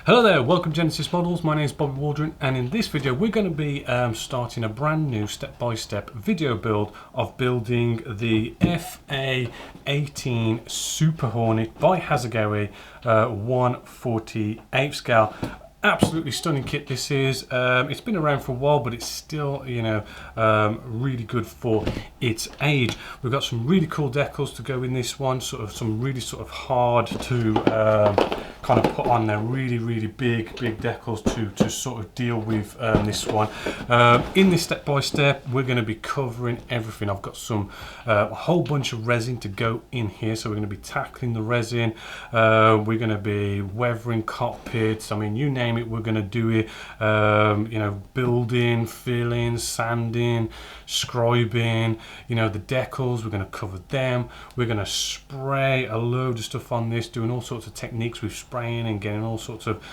Hello there, welcome to Genesis Models. My name is Bobby Waldron, and in this video we're going to be starting a brand new step-by-step video build of building the A-18E Super Hornet by Hasegawa 1/48 scale. Absolutely stunning kit this is. It's been around for a while, but it's still, really good for its age. We've got some really cool decals to go in this one, some really hard to kind of put on there, really big decals to sort of deal with this one. In this step-by-step, we're going to be covering everything. I've got a whole bunch of resin to go in here, so we're going to be tackling the resin. We're going to be weathering cockpits. I mean, you name it, we're going to do it. Building, filling, sanding, scribing, the decals, we're going to cover them. We're going to spray a load of stuff on this, doing all sorts of techniques with spraying and getting all sorts of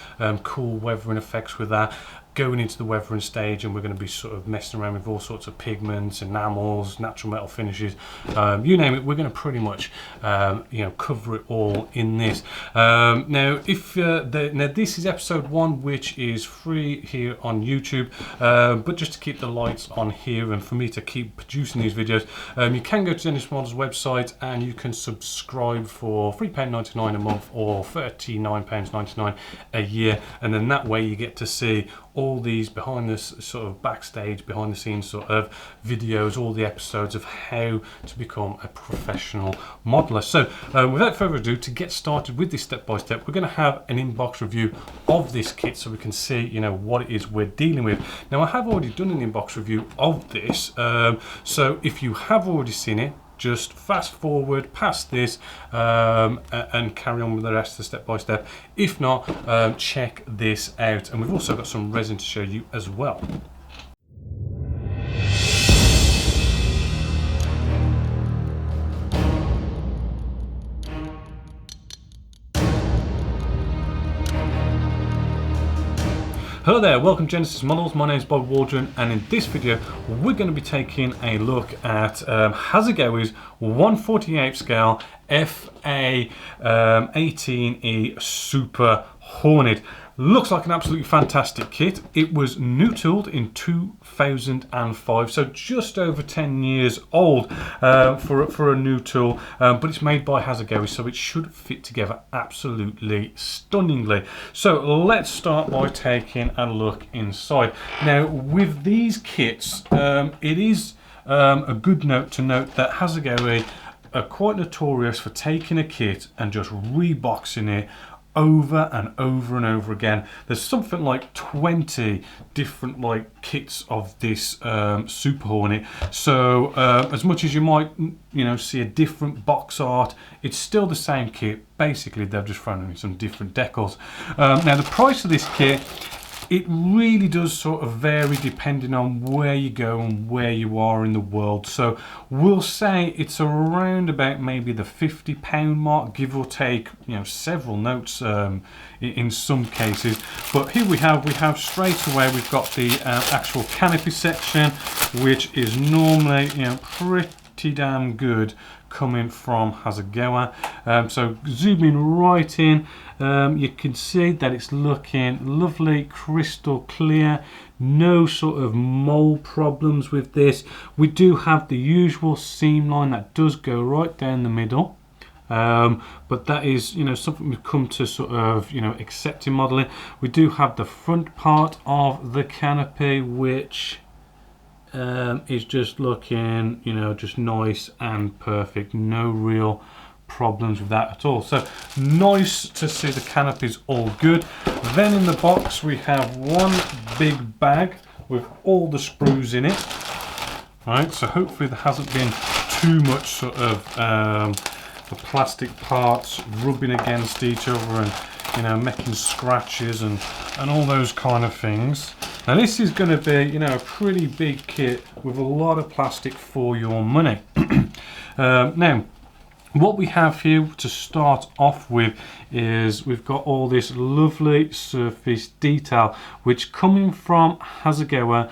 cool weathering effects with that. going into the weathering stage, and we're going to be sort of messing around with all sorts of pigments, enamels, natural metal finishes, you name it. We're going to pretty much cover it all in this. Now this is episode 1, which is free here on YouTube, but just to keep the lights on here and for me to keep producing these videos, you can go to Genesis Models website and you can subscribe for £3.99 a month or £39.99 a year, and then that way you get to see all these behind this sort of backstage, behind the scenes sort of videos, all the episodes of how to become a professional modeler. So without further ado, to get started with this step by step, we're going to have an inbox review of this kit so we can see what it is we're dealing with. Now I have already done an inbox review of this, so if you have already seen it, just fast forward past this and carry on with the rest of the step by step. If not, check this out, and we've also got some resin to show you as well. Hello there, welcome to Genesis Models. My name is Bob Waldron, and in this video we're going to be taking a look at Hasegawa's 1/48 scale A-18E Super Hornet. Looks like an absolutely fantastic kit. It was new tooled in 2005, so just over 10 years old for a new tool, but it's made by Hasegawa, so it should fit together absolutely stunningly. So let's start by taking a look inside. Now with these kits, it is a good note to note that Hasegawa are quite notorious for taking a kit and just reboxing it over and over and over again. There's something like 20 different kits of this Super Hornet, so as much as you might see a different box art, it's still the same kit. Basically they've just thrown in some different decals. Now the price of this kit, it really does sort of vary depending on where you go and where you are in the world. So we'll say it's around about maybe the £50 mark, give or take, several notes in some cases. But here we have straight away, we've got the actual canopy section, which is normally pretty damn good coming from Hasegawa. So zooming right in, you can see that it's looking lovely, crystal clear, no sort of mole problems with this. We do have the usual seam line that does go right down the middle, but that is something we've come to sort of accept in modeling. We do have the front part of the canopy, which is just looking just nice and perfect, no real problems with that at all. So nice to see the canopy's all good. Then in the box we have one big bag with all the screws in it. Right, so hopefully there hasn't been too much sort of the plastic parts rubbing against each other and making scratches and all those kind of things. Now this is going to be a pretty big kit with a lot of plastic for your money. Now what we have here to start off with is we've got all this lovely surface detail, which coming from Hasegawa,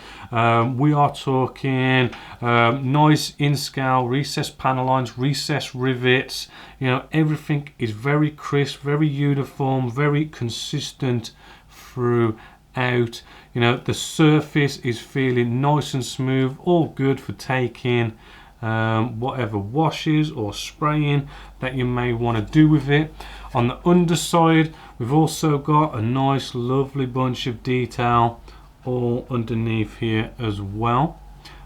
we are talking nice in-scale recessed panel lines, recessed rivets. Everything is very crisp, very uniform, very consistent throughout. The surface is feeling nice and smooth, all good for taking whatever washes or spraying that you may want to do with it. On the underside we've also got a nice lovely bunch of detail all underneath here as well.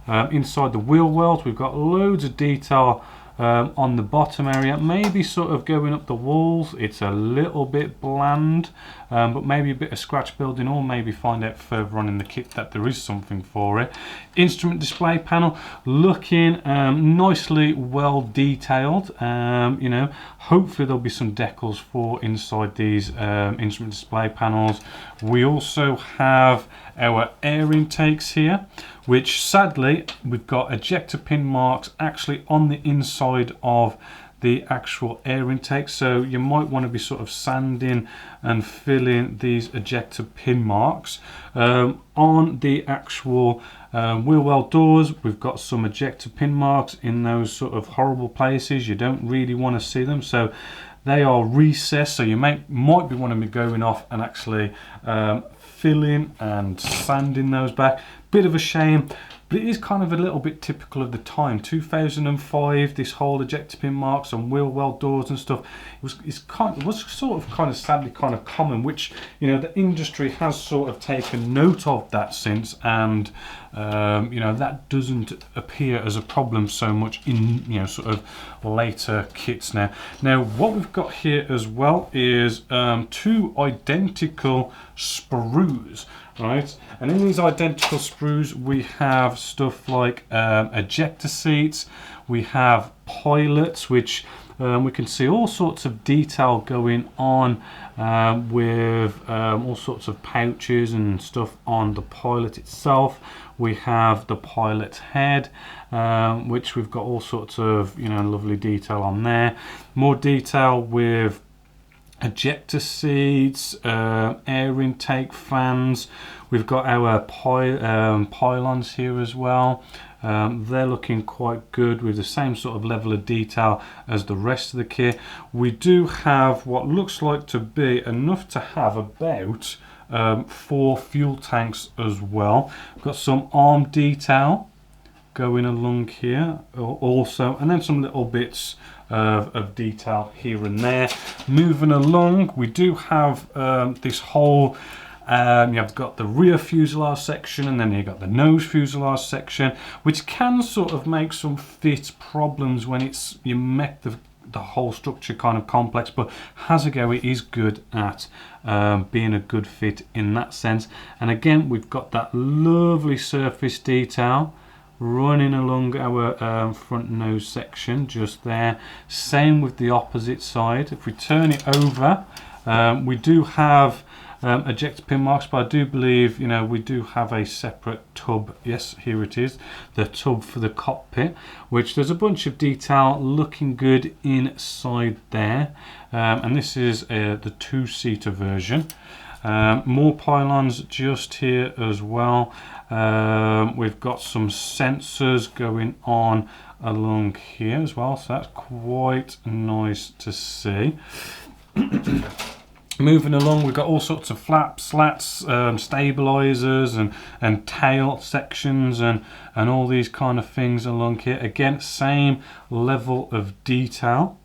Inside the wheel wells we've got loads of detail on the bottom area, maybe sort of going up the walls. It's a little bit bland, but maybe a bit of scratch building, or maybe find out further on in the kit that there is something for it. Instrument display panel looking nicely well detailed. You know, hopefully there'll be some decals for inside these instrument display panels. We also have our air intakes here, which sadly we've got ejector pin marks actually on the inside of the actual air intake. So you might want to be sort of sanding and filling these ejector pin marks. On the actual wheel well doors, we've got some ejector pin marks in those sort of horrible places. You don't really want to see them, so they are recessed, so you might be wanting to be going off and actually filling and sanding those back. Bit of a shame, but it is kind of a little bit typical of the time. 2005, this whole ejector pin marks on wheel well doors and stuff, it was sort of sadly kind of common, which, you know, the industry has sort of taken note of that since, and you know, that doesn't appear as a problem so much in, you know, sort of later kits now. Now what we've got here as well is two identical sprues, right? And in these identical sprues we have stuff like ejector seats, we have pilots, which we can see all sorts of detail going on with all sorts of pouches and stuff on the pilot itself. We have the pilot's head, which we've got all sorts of, you know, lovely detail on there. More detail with ejector seats, air intake fans. We've got our pylons here as well. They're looking quite good with the same sort of level of detail as the rest of the kit. We do have what looks like to be enough to have about 4 fuel tanks as well. We've got some arm detail going along here also, and then some little bits of detail here and there. Moving along, we do have this whole you've got the rear fuselage section, and then you've got the nose fuselage section, which can sort of make some fit problems when you make the whole structure kind of complex, but Hasegawa is good at being a good fit in that sense. And again, we've got that lovely surface detail running along our front nose section just there. Same with the opposite side. If we turn it over, we do have ejector pin marks, but I do believe, you know, we do have a separate tub. Yes, here it is, the tub for the cockpit, which there's a bunch of detail looking good inside there, and this is the 2-seater version. More pylons just here as well. We've got some sensors going on along here as well, so that's quite nice to see. Moving along, we've got all sorts of flaps, slats, stabilizers and tail sections and all these kind of things along here. Again, same level of detail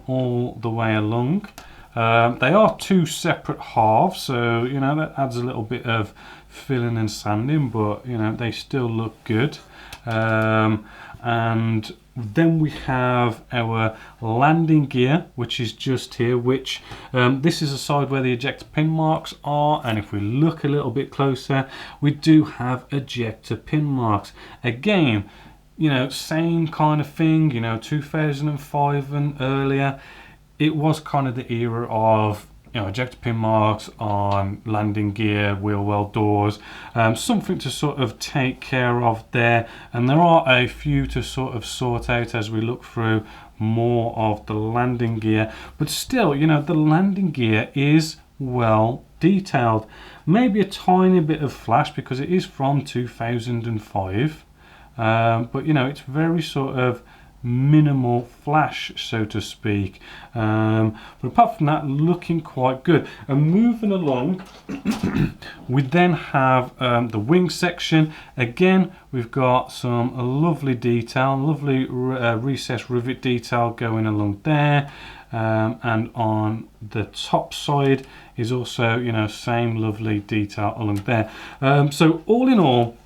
all the way along. They are 2 separate halves, so, you know, that adds a little bit of filling and sanding, but, you know, they still look good. And then we have our landing gear, which is just here, which this is the side where the ejector pin marks are, and if we look a little bit closer, we do have ejector pin marks. Again, you know, same kind of thing, you know, 2005 and earlier, it was kind of the era of, you know, ejector pin marks on landing gear, wheel well doors, something to sort of take care of there. And there are a few to sort of sort out as we look through more of the landing gear, but still, you know, the landing gear is well detailed. Maybe a tiny bit of flash because it is from 2005, but, you know, it's very sort of minimal flash, so to speak, but apart from that, looking quite good. And moving along, we then have the wing section. Again, we've got some lovely detail, lovely recessed rivet detail going along there, and on the top side is also, you know, same lovely detail along there. So all in all,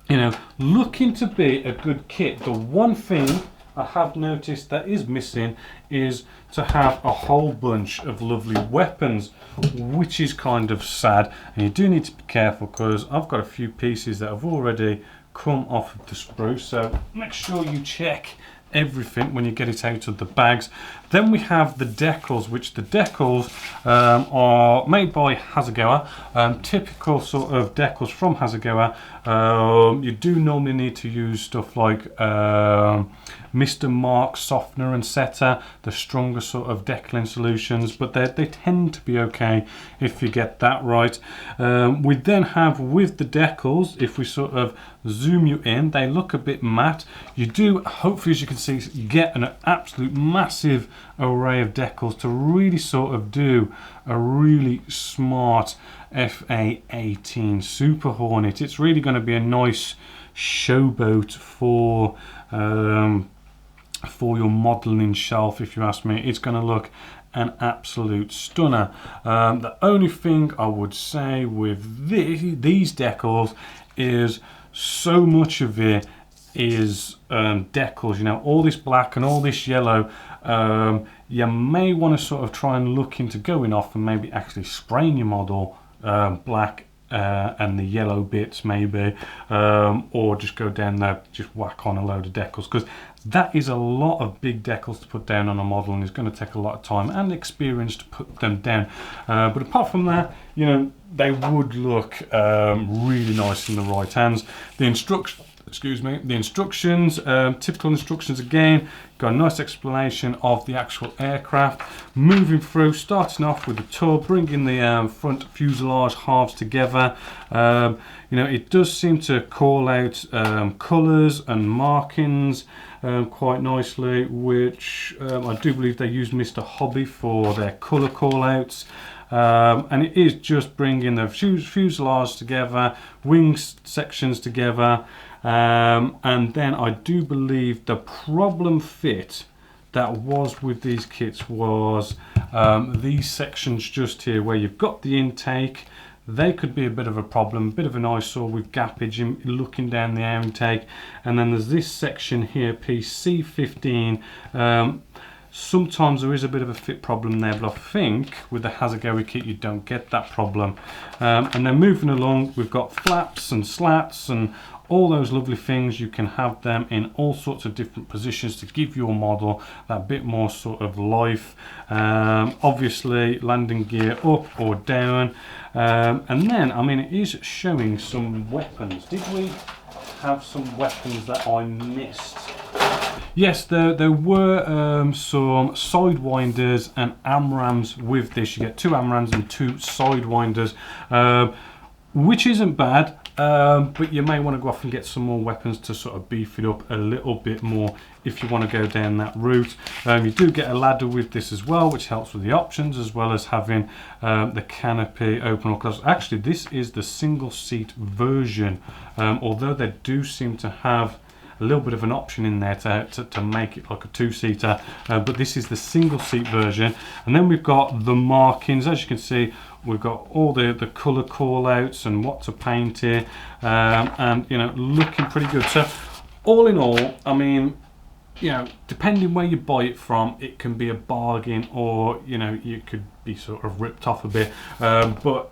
you know, looking to be a good kit. The one thing I have noticed that is missing is to have a whole bunch of lovely weapons, which is kind of sad. And you do need to be careful because I've got a few pieces that have already come off of the sprue, so make sure you check everything when you get it out of the bags. Then we have the Decals, which the Decals are made by Hasegawa. Typical sort of Decals from Hasegawa. You do normally need to use stuff like Mr. Mark softener and setter, the stronger sort of decaling solutions, but they tend to be okay if you get that right. We then have with the Decals, if we sort of zoom you in, they look a bit matte. You do, hopefully as you can see, get an absolute massive array of Decals to really sort of do a really smart FA-18 Super Hornet. It's really going to be a nice showboat for your modelling shelf, if you ask me. It's going to look an absolute stunner. The only thing I would say with these Decals is so much of it is Decals, you know, all this black and all this yellow. You may want to sort of try and look into going off and maybe actually spraying your model black and the yellow bits maybe, or just go down there, just whack on a load of Decals, because that is a lot of big Decals to put down on a model, and it's going to take a lot of time and experience to put them down. But apart from that, you know, they would look really nice in the right hands. The instructions, typical instructions again, got a nice explanation of the actual aircraft. Moving through, starting off with the tub, bringing the front fuselage halves together. You know, it does seem to call out colours and markings quite nicely, which I do believe they used Mr. Hobby for their colour call outs. And it is just bringing the fuselage together, wings sections together, and then I do believe the problem fit that was with these kits was these sections just here where you've got the intake. They could be a bit of a problem, a bit of an eyesore with gappage in looking down the air intake. And then there's this section here, piece C15. Sometimes there is a bit of a fit problem there, but I think with the Hasegawa kit you don't get that problem. And then moving along, we've got flaps and slats and all those lovely things. You can have them in all sorts of different positions to give your model that bit more sort of life. Obviously landing gear up or down, and then I mean it is showing some weapons. Did we have some weapons that I missed? Yes, there were some sidewinders and AMRAMs with this. You get 2 AMRAMs and 2 sidewinders, which isn't bad. But you may want to go off and get some more weapons to sort of beef it up a little bit more if you want to go down that route. You do get a ladder with this as well, which helps with the options, as well as having the canopy open or closed. Actually, this is the single seat version, although they do seem to have a little bit of an option in there to make it like a 2-seater, but this is the single seat version. And then we've got the markings. As you can see, we've got all the colour call outs and what to paint here, and you know, looking pretty good. So all in all, I mean, you know, depending where you buy it from, it can be a bargain, or you know, you could be sort of ripped off a bit, but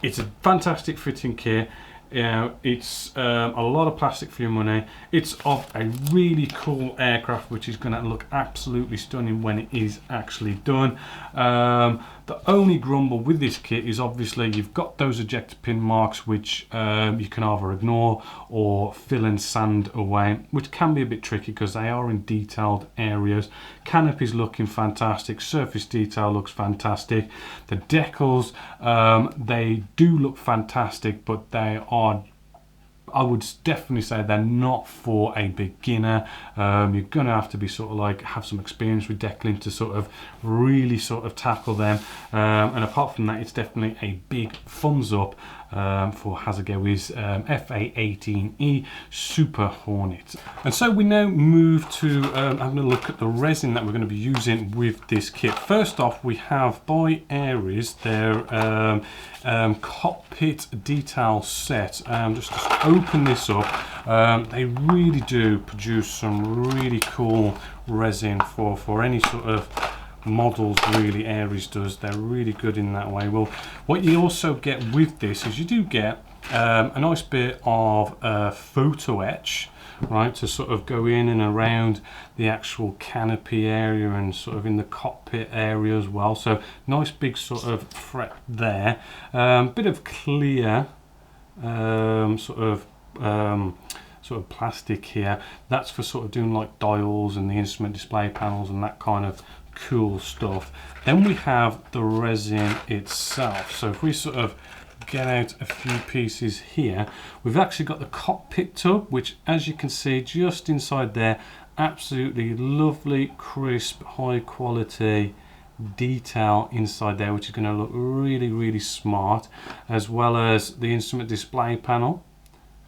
it's a fantastic fitting kit. You know, it's a lot of plastic for your money. It's of a really cool aircraft, which is going to look absolutely stunning when it is actually done. The only grumble with this kit is obviously you've got those ejector pin marks, which you can either ignore or fill and sand away, which can be a bit tricky because they are in detailed areas. Canopy's looking fantastic, surface detail looks fantastic. The decals, they do look fantastic, but they are, I would definitely say they're not for a beginner. You're gonna have to be sort of like have some experience with decaling to sort of really sort of tackle them. And apart from that, it's definitely a big thumbs up for Hasegawa's FA-18E Super Hornet. And so we now move to having a look at the resin that we're going to be using with this kit. First off, we have by Aries their Cockpit Decal set. Just to open this up, they really do produce some really cool resin for any sort of models. Really, Aries does. They're really good in that way. Well, what you also get with this is you do get a nice bit of photo etch, right, to sort of go in and around the actual canopy area and sort of in the cockpit area as well. So nice big sort of fret there. Bit of clear sort of plastic here. That's for sort of doing like dials and the instrument display panels and that kind of cool stuff. Then we have the resin itself. So if we sort of get out a few pieces here, we've actually got the cockpit tub, which as you can see just inside there, absolutely lovely, crisp, high quality detail inside there, which is going to look really, really smart, as well as the instrument display panel.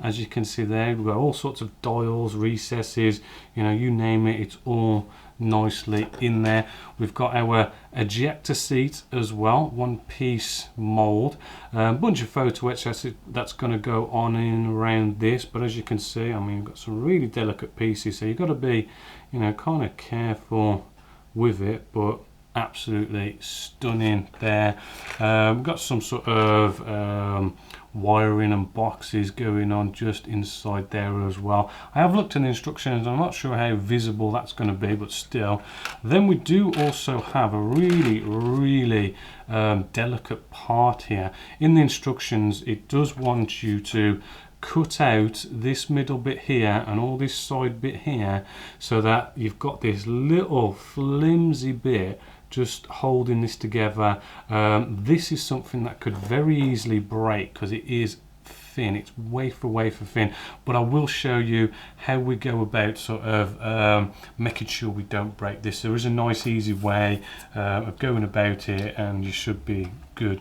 As you can see there, we've got all sorts of dials, recesses, you know, you name it, it's all nicely in there. We've got our ejector seat as well, one piece mold, bunch of photo etch that's going to go on in around this. But as you can see, I mean, we've got some really delicate pieces, so you've got to be, you know, kind of careful with it, but absolutely stunning there. We've got some sort of wiring and boxes going on just inside there as well. I have looked at the instructions, I'm not sure how visible that's going to be, but still. Then we do also have a really delicate part here. In the instructions, it does want you to cut out this middle bit here and all this side bit here, so that you've got this little flimsy bit just holding this together. This is something that could very easily break because it is thin, it's wafer thin, but I will show you how we go about sort of making sure we don't break this. There is a nice easy way of going about it, and you should be good.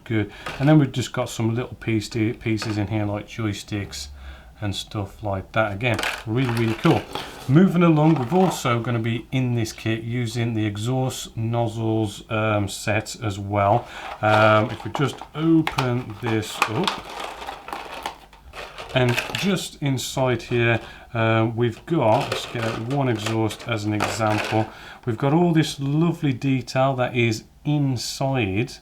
And then we've just got some little pieces in here like joysticks and stuff like that. Again, really cool. Moving along, we've also going to be in this kit using the exhaust nozzles set as well. If we just open this up, and just inside here we've got, let's get out one exhaust as an example, we've got all this lovely detail that is inside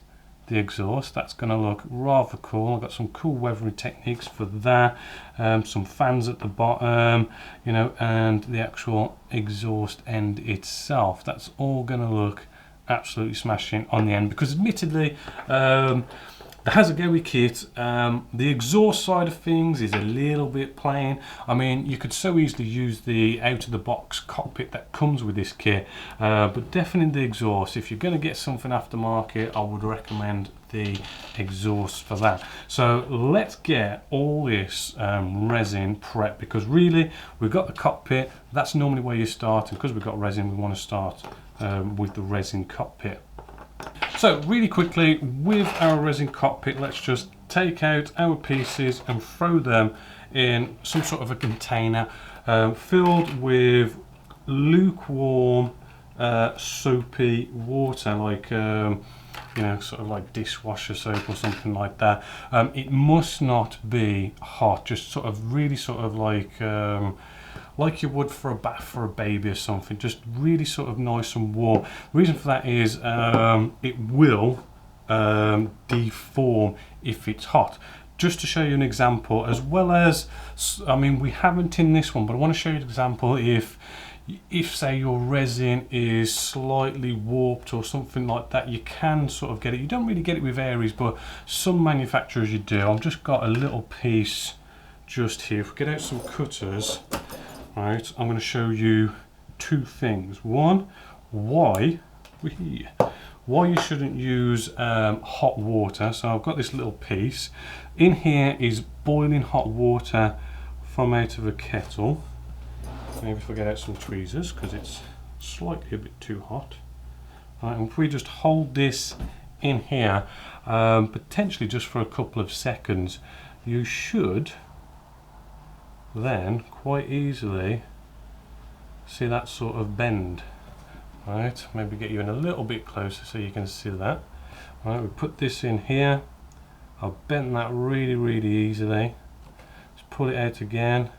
the exhaust. That's going to look rather cool. I've got some cool weathering techniques for that, some fans at the bottom, you know, and the actual exhaust end itself. That's all going to look absolutely smashing on the end, because admittedly the Hasegawa kit, the exhaust side of things is a little bit plain. I mean, you could so easily use the out-of-the-box cockpit that comes with this kit, but definitely the exhaust. If you're going to get something aftermarket, I would recommend the exhaust for that. So let's get all this resin prep, because really we've got the cockpit. That's normally where you start, and because we've got resin, we want to start with the resin cockpit. So really quickly, with our resin cockpit, let's just take out our pieces and throw them in some sort of a container filled with lukewarm soapy water, like you know, sort of like dishwasher soap or something like that. It must not be hot, just sort of really sort of like you would for a bath for a baby or something, just really sort of nice and warm. The reason for that is it will deform if it's hot. Just to show you an example, as well as, I mean, we haven't in this one, but I want to show you an example if say your resin is slightly warped or something like that, you can sort of get it. You don't really get it with Aries, but some manufacturers you do. I've just got a little piece just here. If we get out some cutters, right, I'm going to show you two things. One, why you shouldn't use hot water. So I've got this little piece. In here is boiling hot water from out of a kettle. Maybe if I get out some tweezers, because it's slightly a bit too hot. Right, and if we just hold this in here, potentially just for a couple of seconds, you should then quite easily see that sort of bend. Right, maybe get you in a little bit closer so you can see that. Right, we put this in here. I'll bend that really easily. Just pull it out again,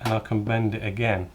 and I can bend it again.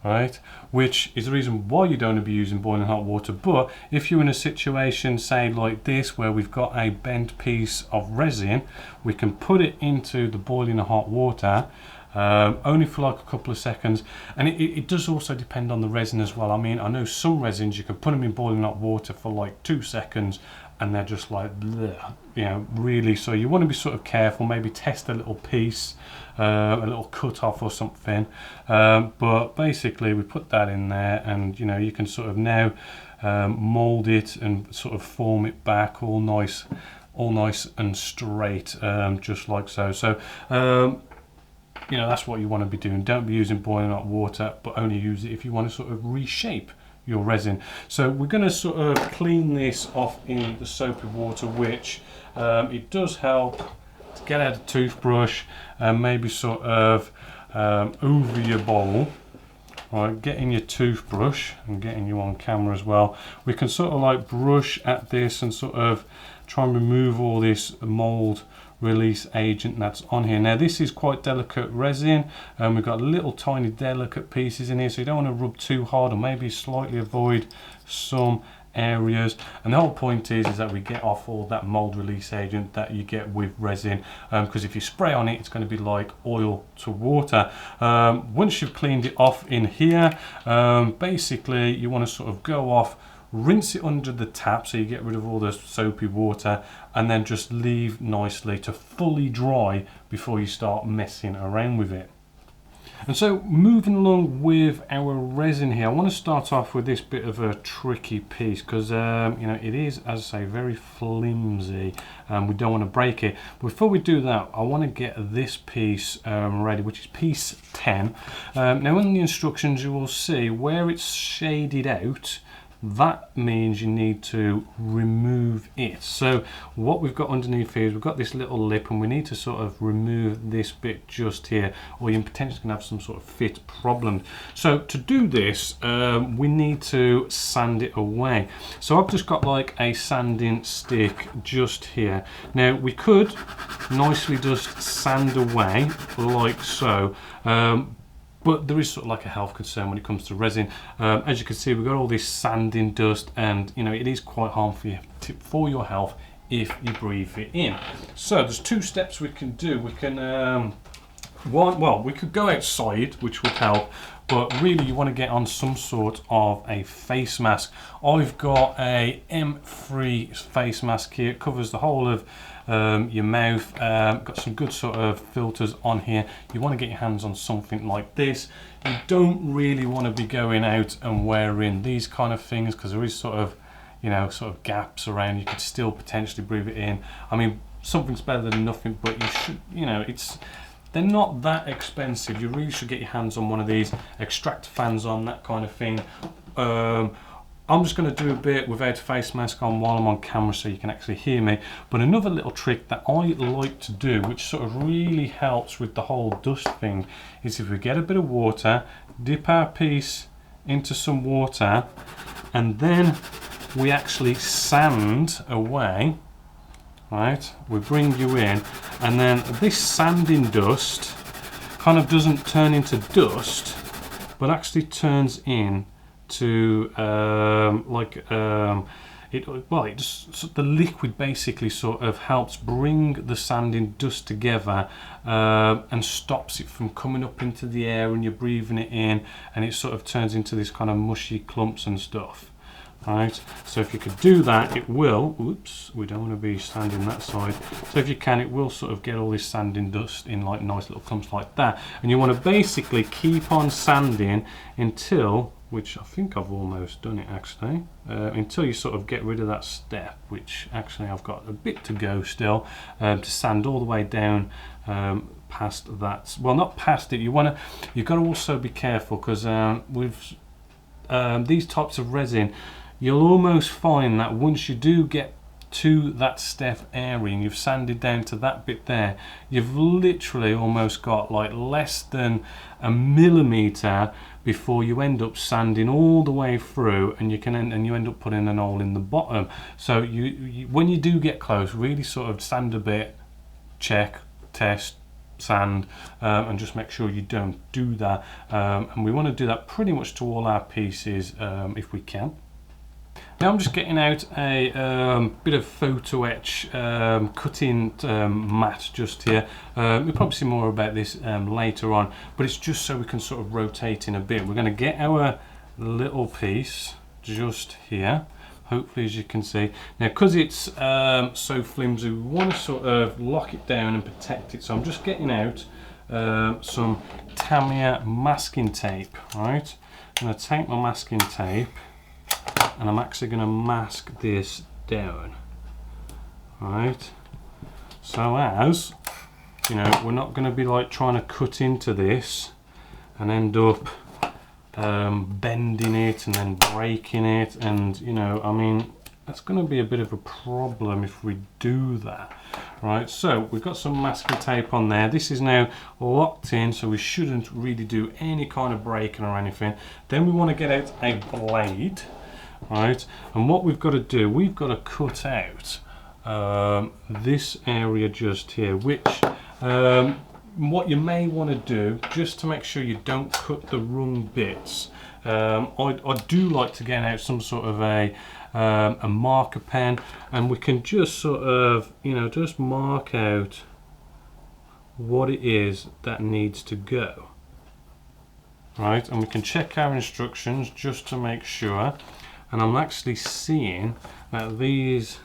right? Which is the reason why you don't want to be using boiling hot water. But if you're in a situation, say like this, where we've got a bent piece of resin, we can put it into the boiling hot water, only for like a couple of seconds. And it does also depend on the resin as well. I mean, I know some resins you can put them in boiling hot water for like 2 seconds and they're just like bleh, you know, really. So you want to be sort of careful, maybe test a little piece, a little cut off or something, but basically we put that in there, and you know, you can sort of now mold it and sort of form it back all nice and straight, just like so. So you know, that's what you want to be doing. Don't be using boiling hot water, but only use it if you want to sort of reshape your resin. So we're going to sort of clean this off in the soapy water, which it does help to get out a toothbrush and maybe sort of over your bowl. Right, getting your toothbrush and getting you on camera as well, we can sort of like brush at this and sort of try and remove all this mold release agent that's on here. Now this is quite delicate resin, and we've got little tiny delicate pieces in here, so you don't want to rub too hard, or maybe slightly avoid some areas. And the whole point is that we get off all that mold release agent that you get with resin, because if you spray on it, it's going to be like oil to water. Once you've cleaned it off in here, basically you want to sort of go off, rinse it under the tap so you get rid of all the soapy water, and then just leave nicely to fully dry before you start messing around with it. And so moving along with our resin here, I want to start off with this bit of a tricky piece, because you know, it is, as I say, very flimsy, and we don't want to break it. Before we do that, I want to get this piece ready, which is piece 10. Now in the instructions you will see where it's shaded out, that means you need to remove it. So what we've got underneath here is we've got this little lip, and we need to sort of remove this bit just here, or you're potentially going to have some sort of fit problem. So to do this, we need to sand it away. So I've just got like a sanding stick just here. Now we could nicely just sand away like so, but there is sort of like a health concern when it comes to resin. As you can see, we've got all this sanding dust, and you know, it is quite harmful for your health if you breathe it in. So there's 2 steps we can do. We can we could go outside, which would help, but really you want to get on some sort of a face mask. I've got a M3 face mask here. It covers the whole of your mouth. Got some good sort of filters on here. You want to get your hands on something like this. You don't really want to be going out and wearing these kind of things, because there is sort of, you know, sort of gaps around. You could still potentially breathe it in. I mean, something's better than nothing, but you should, you know, they're not that expensive. You really should get your hands on one of these, extractor fans on, that kind of thing. I'm just going to do a bit without a face mask on while I'm on camera so you can actually hear me. But another little trick that I like to do, which sort of really helps with the whole dust thing, is if we get a bit of water, dip our piece into some water, and then we actually sand away. Right, we bring you in, and then this sanding dust kind of doesn't turn into dust, but actually turns in to the liquid basically sort of helps bring the sanding dust together, and stops it from coming up into the air and you're breathing it in, and it sort of turns into this kind of mushy clumps and stuff. Right, so if you could do that, it will, oops, we don't want to be sanding that side, so if you can, it will sort of get all this sanding dust in like nice little clumps like that. And you want to basically keep on sanding until, which I think I've almost done it actually, until you sort of get rid of that step, which actually I've got a bit to go still, to sand all the way down past that. Well, not past it, you've got to also be careful, because with these types of resin, you'll almost find that once you do get to that step area and you've sanded down to that bit there, you've literally almost got like less than a millimeter before you end up sanding all the way through, and you end up putting an hole in the bottom. So you when you do get close, really sort of sand a bit, check, test, sand, and just make sure you don't do that. And we want to do that pretty much to all our pieces if we can. Now I'm just getting out a bit of photo etch cutting mat just here. We'll probably see more about this later on, but it's just so we can sort of rotate in a bit. We're going to get our little piece just here, hopefully, as you can see. Now because it's so flimsy, we want to sort of lock it down and protect it. So I'm just getting out some Tamiya masking tape, right? I'm going to take my masking tape and I'm actually going to mask this down, right? So as you know, we're not going to be like trying to cut into this and end up bending it and then breaking it, and you know, I mean, that's going to be a bit of a problem if we do that, right? So we've got some masking tape on there. This is now locked in, so we shouldn't really do any kind of breaking or anything. Then we want to get out a blade, right? And what we've got to do, we've got to cut out this area just here, which what you may want to do, just to make sure you don't cut the wrong bits, I do like to get out some sort of a marker pen, and we can just sort of, you know, just mark out what it is that needs to go, right? And we can check our instructions just to make sure, and I'm actually seeing that these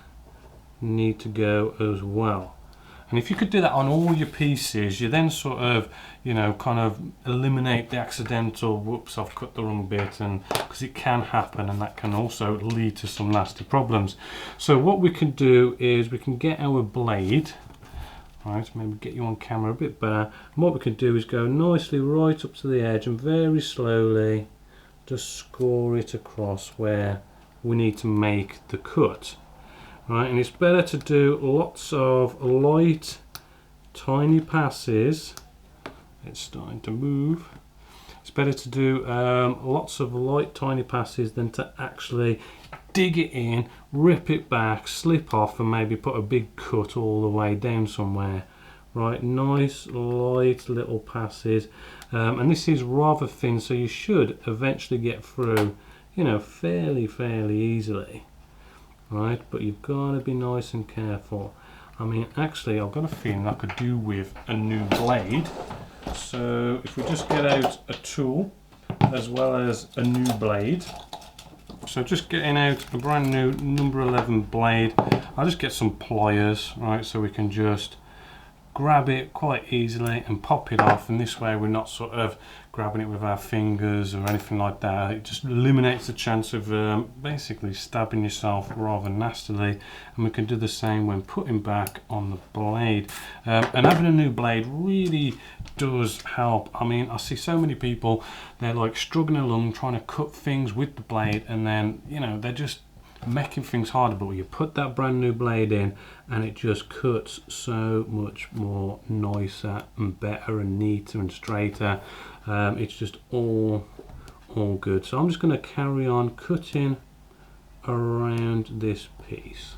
need to go as well. And if you could do that on all your pieces, you then sort of, you know, kind of eliminate the accidental, whoops, I've cut the wrong bit, and because it can happen, and that can also lead to some nasty problems. So what we can do is we can get our blade, right, maybe get you on camera a bit better, and what we can do is go nicely right up to the edge and very slowly just score it across where we need to make the cut. Right, and it's better to do lots of light, tiny passes. It's starting to move. It's better to do lots of light, tiny passes than to actually dig it in, rip it back, slip off, and maybe put a big cut all the way down somewhere. Right, nice, light little passes. And this is rather thin, so you should eventually get through, you know, fairly easily. Right, but you've got to be nice and careful. I mean, actually, I've got a feeling I could do with a new blade. So if we just get out a tool as well as a new blade. So just getting out a brand new number 11 blade. I'll just get some pliers, right, so we can just grab it quite easily and pop it off, and this way we're not sort of grabbing it with our fingers or anything like that. It just eliminates the chance of basically stabbing yourself rather nastily, and we can do the same when putting back on the blade. And having a new blade really does help. I mean, I see so many people, they're like struggling along trying to cut things with the blade, and then, you know, they're just making things harder. But when you put that brand new blade in, and it just cuts so much more nicer and better and neater and straighter, it's just all good. So I'm just going to carry on cutting around this piece.